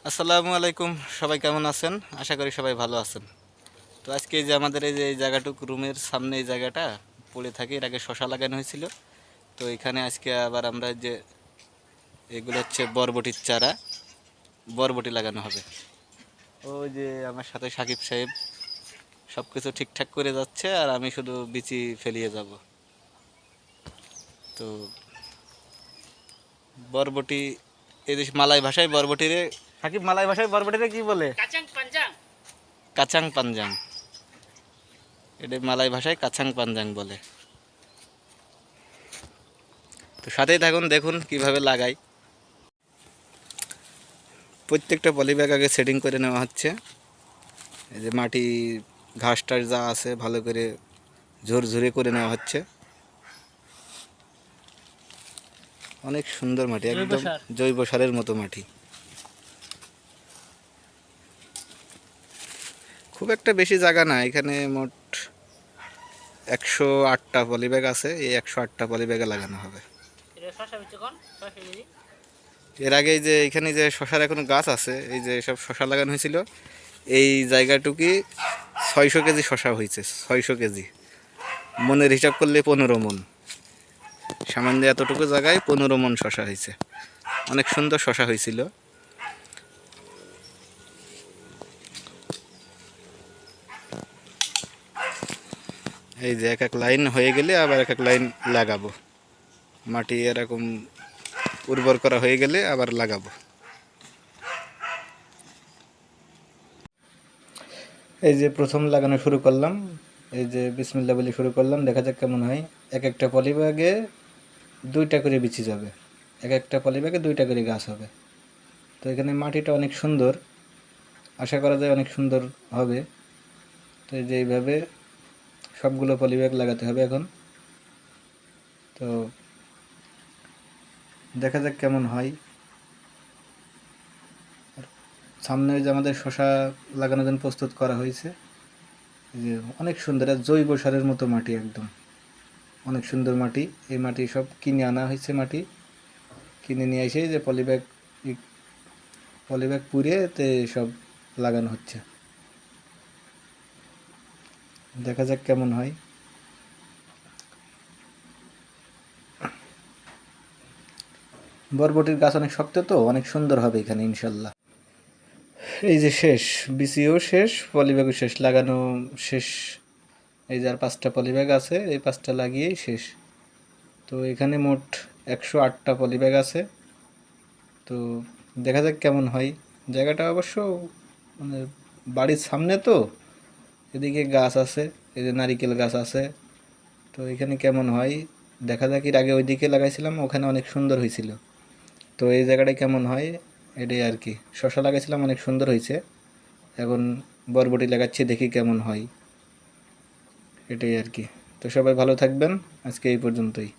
আসসালামু আলাইকুম। সবাই কেমন আছেন? আশা করি সবাই ভালো আছেন। তো আজকে এই যে আমাদের এই যে এই জায়গাটুক রুমের সামনে এই জায়গাটা পড়ে থাকে, এর আগে শশা লাগানো হয়েছিল। তো এখানে আজকে আবার আমরা যে এগুলো হচ্ছে বরবটির চারা, বরবটি লাগানো হবে। ওই যে আমার সাথে সাকিব সাহেব সব কিছু ঠিকঠাক করে যাচ্ছে, আর আমি শুধু বিচি ফেলিয়ে যাব। তো বরবটি, এই যে মালাই ভাষায় বরবটিরে, সাকিব মালাই ভাষায় বরবটিরে কি বলে? কাচাং পাঞ্জাং। এটা মালাই ভাষায় কাচাং পাঞ্জাং বলে। তো সাথেই থাকুন, দেখুন কিভাবে লাগাই। প্রত্যেকটা পলি ব্যাগ আগে সেটিং করে নেওয়া হচ্ছে। এই যে মাটি, ঘাস টাস যা আছে ভালো করে ঝুরঝুরে করে নেওয়া হচ্ছে। অনেক সুন্দর মাটি, একদম জৈব সারের মতো মাটি। খুব একটা বেশি জায়গা না, এখানে মোট 108টা পলি ব্যাগ আছে। এই 108টা পলি ব্যাগে লাগানো হবে। এর আগে যে এখানে যে শশার এখনো গাছ আছে, এই যে সব শশা লাগানো হয়েছিল, এই জায়গাটুকি 600 কেজি শশা হয়েছে। 600 কেজি, মনের হিসাব করলে 15 মন। সামান্য এতটুকু জায়গায় 15 মন শশা হয়েছে। অনেক সুন্দর শশা হয়েছিল। এই যে এক এক লাইন হয়ে গেলে আবার এক এক লাইন লাগাবো। মাটি এরকম উর্বর করা হয়ে গেলে আবার লাগাবো। এই যে প্রথম লাগানো শুরু করলাম, এই যে বিসমিল্লাহ বলে শুরু করলাম, দেখা যাক কেমন হয়। এক একটা পলি ব্যাগে 2টা করে বিচি যাবে, এক একটা পলি ব্যাগে 2টা করে গাছ হবে। তো এখানে মাটিটা অনেক সুন্দর, আশা করা যায় অনেক সুন্দর হবে। তো এই যে এইভাবে সবগুলো পলি ব্যাগ লাগাতে হবে এখন। তো দেখা যাক কেমন হয়। সামনে যে আমাদের শশা লাগানোর জন্য প্রস্তুত করা হয়েছে, যে অনেক সুন্দর, জৈব সারের মতো মাটি, একদম অনেক সুন্দর মাটি। এই মাটি সব কিনে আনা হয়েছে, মাটি কিনে নিয়ে এসে যে পলিব্যাগ পুড়িয়ে তে সব লাগানো হচ্ছে। দেখা যাক কেমন হয়। বরবটির গাছ অনেক শক্ত, তো অনেক সুন্দর হবে এখানে ইনশাল্লাহ। এই যে শেষ, বিসিও শেষ, পলিব্যাগও শেষ, লাগানো শেষ। এই যে আর 5টা পলিব্যাগ আছে, এই 5টা লাগিয়েই শেষ। তো এখানে মোট 108টা পলিব্যাগ আছে। তো দেখা যাক কেমন হয়। জায়গাটা অবশ্য মানে বাড়ির সামনে, তো এদিকে গাছ আছে, এই যে নারিকেল গাছ আছে। তো এখানে কেমন হয় দেখা যাক। এর আগে ওইদিকে লাগাইছিলাম, ওখানে অনেক সুন্দর হয়েছিল। তো এই জায়গাটায় কেমন হয় এটাই আর কি। শশা লাগাইছিলাম, অনেক সুন্দর হয়েছে। এখন বরবটি লাগাচ্ছি, দেখি কেমন হয়, এটাই আর কি। তো সবাই ভালো থাকবেন, আজকে এই পর্যন্তই।